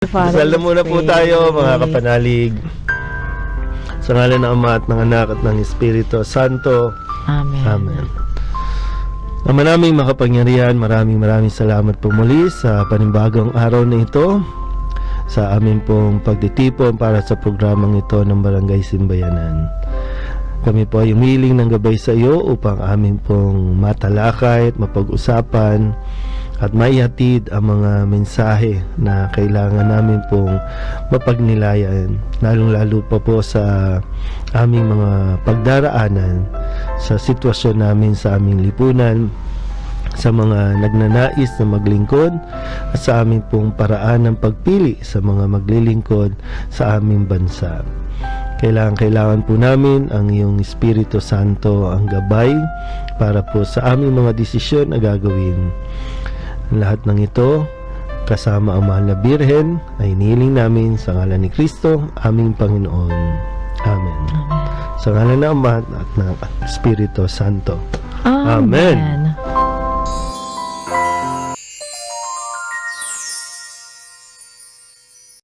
Dasal na muna po tayo mga kapanalig. Sa ngalan ng Ama at ng Anak at ng Espiritu Santo. Amen. Amen. Ama naming makapangyarihan, maraming salamat po muli sa panibagong araw na ito, sa amin pong pagtitipon para sa programang ito ng Barangay Simbayanan. Kami po ay humiling ng gabay sa iyo upang amin pong matalakay at mapag-usapan at maihatid ang mga mensahe na kailangan namin pong mapagnilayan, lalong-lalo pa po sa aming mga pagdaraanan sa sitwasyon namin sa aming lipunan, sa mga nagnanais na maglingkod at sa aming pong paraan ng pagpili sa mga maglilingkod sa aming bansa. Kailangan po namin ang iyong Espiritu Santo ang gabay para po sa aming mga desisyon na gagawin. Lahat ng ito, kasama ang mahal na Birhen, ay inihiling namin sa ngalan ni Kristo, aming Panginoon. Amen. Sa ngalan ng Ama at ng Espiritu Santo. Amen.